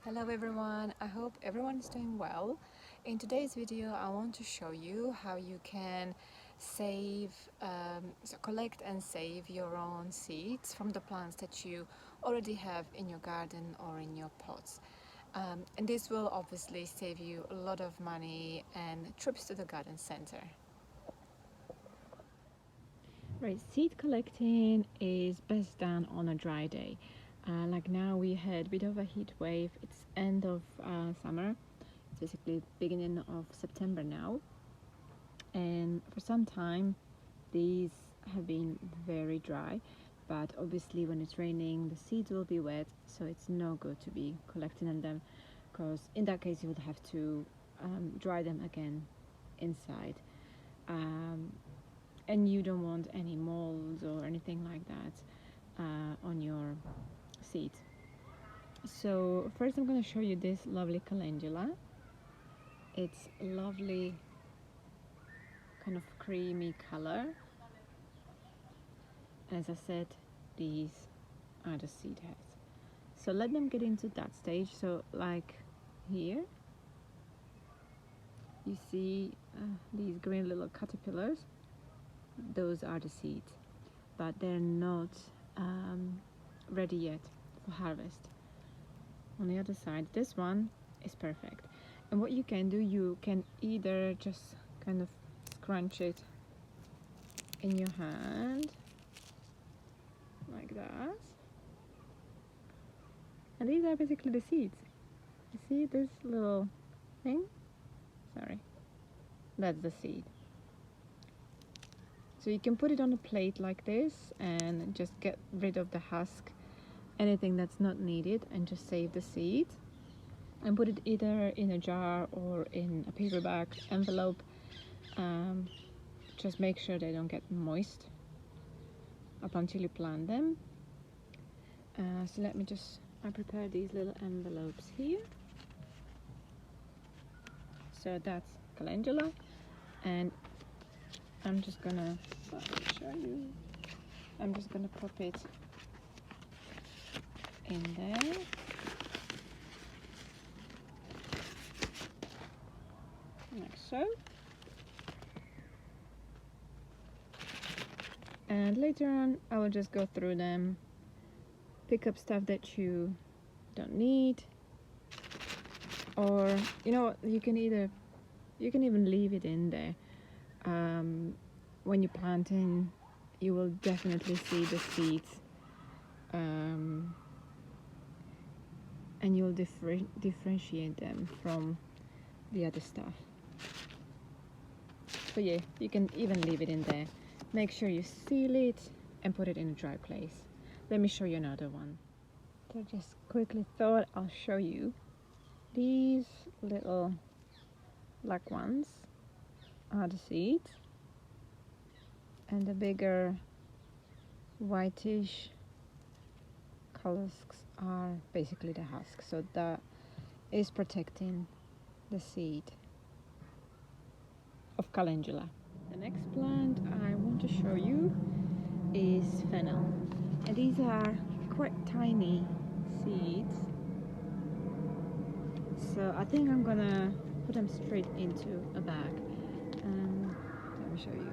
Hello everyone, I hope everyone is doing well. In today's video I want to show you how you can collect and save your own seeds from the plants that you already have in your garden or in your pots. And this will obviously save you a lot of money and trips to the garden center. Right, seed collecting is best done on a dry day. Like now we had a bit of a heat wave. It's end of summer. It's basically beginning of September now. And for some time these have been very dry. But obviously when it's raining the seeds will be wet, so it's no good to be collecting them, because in that case you would have to dry them again inside. And you don't want any molds or anything like that on your seeds. So first I'm going to show you this lovely calendula. It's lovely kind of creamy color. As I said, these are the seed heads. So let them get into that stage. So like here you see these green little caterpillars. Those are the seeds, but they're not ready yet for harvest. On the other side, this one is perfect. And what you can do, you can either just kind of scrunch it in your hand like that, and these are basically the seeds. You see this little thing? Sorry, that's the seed. So you can put it on a plate like this and just get rid of the husk, anything that's not needed, and just save the seed and put it either in a jar or in a paper bag envelope. Just make sure they don't get moist up until you plant them. So let me just, I prepare these little envelopes here. So that's calendula, and I'm just gonna show you. I'm just gonna pop it in there. Like so. And later on I will just go through them, pick up stuff that you don't need, or you know what, you can even leave it in there. When you're planting, you will definitely see the seeds, and you'll differentiate them from the other stuff. So yeah, you can even leave it in there. Make sure you seal it and put it in a dry place. Let me show you another one. So just quickly thought I'll show you these little black ones are the seeds, and the bigger whitish husks are basically the husk. So that is protecting the seed of calendula. The next plant I want to show you is fennel, and these are quite tiny seeds. So I think I'm gonna put them straight into a bag. Let me show you.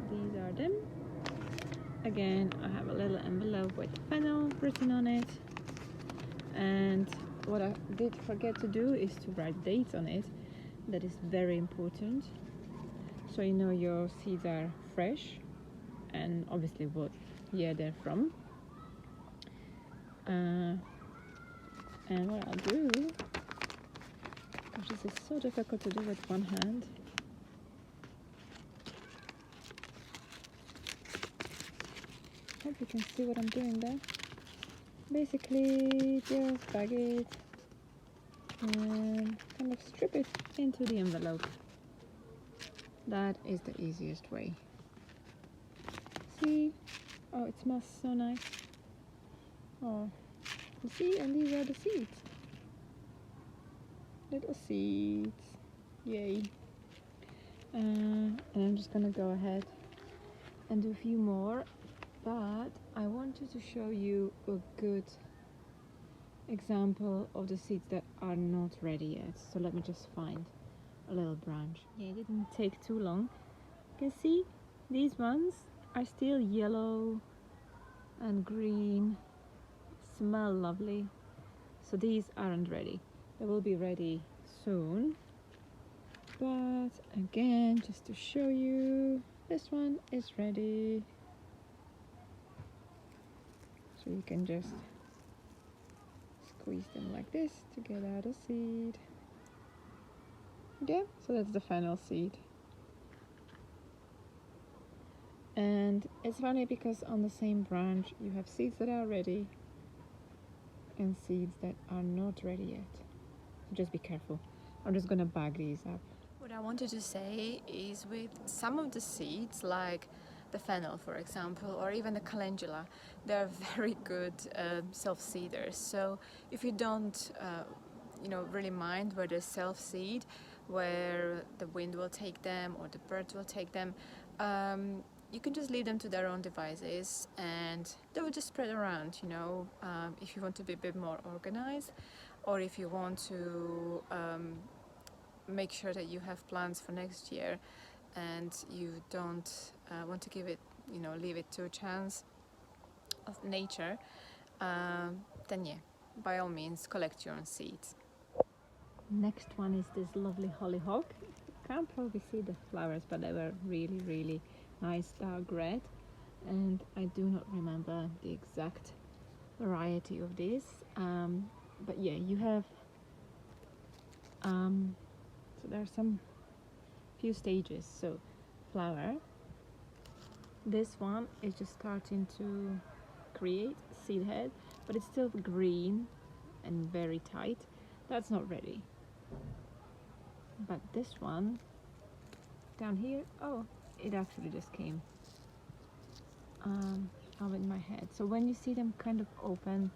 These are them. Again, I have a little envelope with fennel written on it, and what I did forget to do is to write dates on it. That is very important, so you know your seeds are fresh and obviously what year they're from. And what I'll do, gosh, this is so difficult to do with one hand. Hope you can see what I'm doing there. Basically just bag it and kind of strip it into the envelope. That is the easiest way. See? Oh, it smells so nice. Oh, you see? And these are the seeds. Little seeds. Yay. And I'm just gonna go ahead and do a few more, but I wanted to show you a good example of the seeds that are not ready yet. So let me just find a little branch. Yeah, it didn't take too long. You can see these ones are still yellow and green, smell lovely. So these aren't ready. They will be ready soon. But again, just to show you, this one is ready. So you can just squeeze them like this to get out a seed. Yeah, so that's the fennel seed. And it's funny because on the same branch you have seeds that are ready and seeds that are not ready yet. So just be careful. I'm just gonna bag these up. What I wanted to say is with some of the seeds, like the fennel, for example, or even the calendula, they're very good self-seeders. So if you don't, really mind where they self-seed, where the wind will take them or the birds will take them, you can just leave them to their own devices and they will just spread around, if you want to be a bit more organized, or if you want to make sure that you have plans for next year and you don't want to leave it to a chance of nature, then yeah, by all means collect your own seeds. Next one is this lovely hollyhock. You can't probably see the flowers, but they were really, really nice dark red. And I do not remember the exact variety of this. But yeah, you have, so there are some few stages. So flower, this one is just starting to create seed head, but it's still green and very tight. That's not ready. But this one down here, oh, it actually just came out in my head. So when you see them kind of open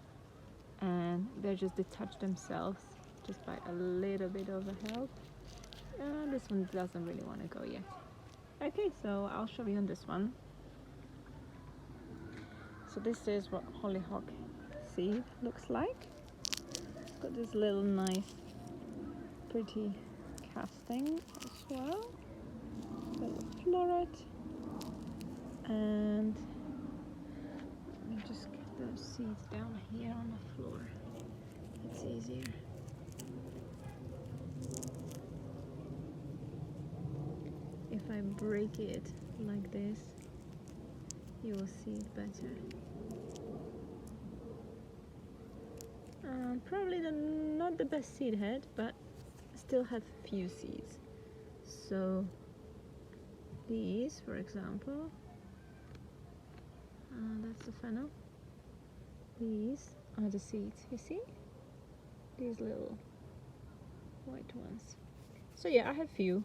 and they just detach themselves just by a little bit of a help, this one doesn't really want to go yet. Okay, so I'll show you on this one. So this is what hollyhock seed looks like. It's got this little nice pretty casting as well, little floret, and let me just get those seeds down here on the floor. It's easier. If I break it like this, you will see it better. Probably not the best seed head, but still have few seeds. So these, for example, that's the fennel. These are the seeds, you see? These little white ones. So yeah, I have few.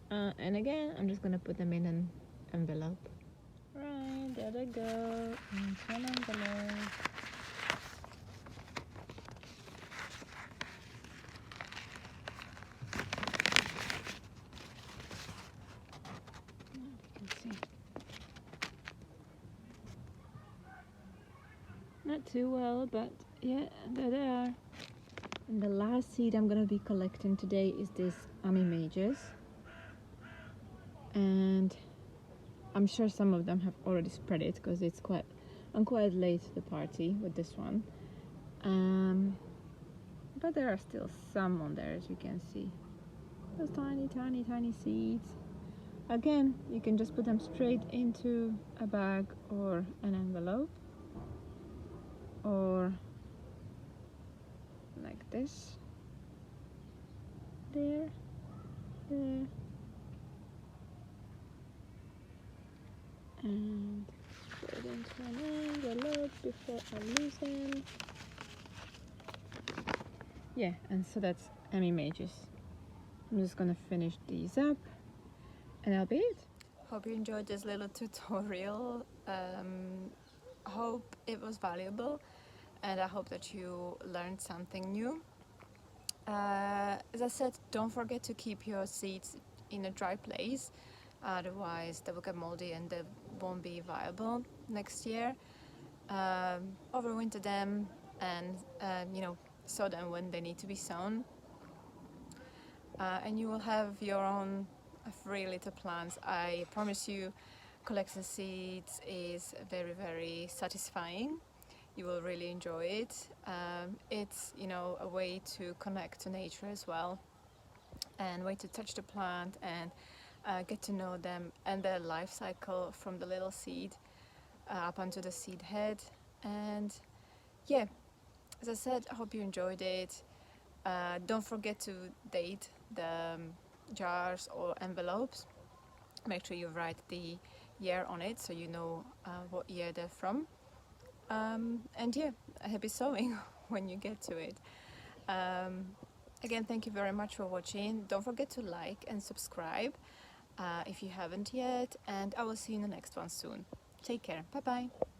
And again, I'm just gonna put them in an envelope. Right, there they go, into an envelope. Not too well, but yeah, there they are. And the last seed I'm gonna be collecting today is this Ammi majus. And I'm sure some of them have already spread it because I'm quite late to the party with this one. But there are still some on there, as you can see. Those tiny, tiny, tiny seeds. Again, you can just put them straight into a bag or an envelope, or like this, there, and straight into an envelope before I lose them. Yeah, and so that's Ammi majus. I'm just gonna finish these up and that'll be it. Hope you enjoyed this little tutorial. Hope it was valuable, and I hope that you learned something new. As I said, don't forget to keep your seeds in a dry place, otherwise they will get moldy and they won't be viable next year. Overwinter them, and sow them when they need to be sown. And you will have your own free little plants. I promise you, collecting seeds is very, very satisfying. You will really enjoy it. It's a way to connect to nature as well, and way to touch the plant and get to know them and their life cycle from the little seed up onto the seed head. And yeah, as I said, I hope you enjoyed it. Don't forget to date the jars or envelopes. Make sure you write the year on it so you know what year they're from. And yeah, happy sowing when you get to it. Again, thank you very much for watching. Don't forget to like and subscribe if you haven't yet, and I will see you in the next one soon. Take care. Bye bye.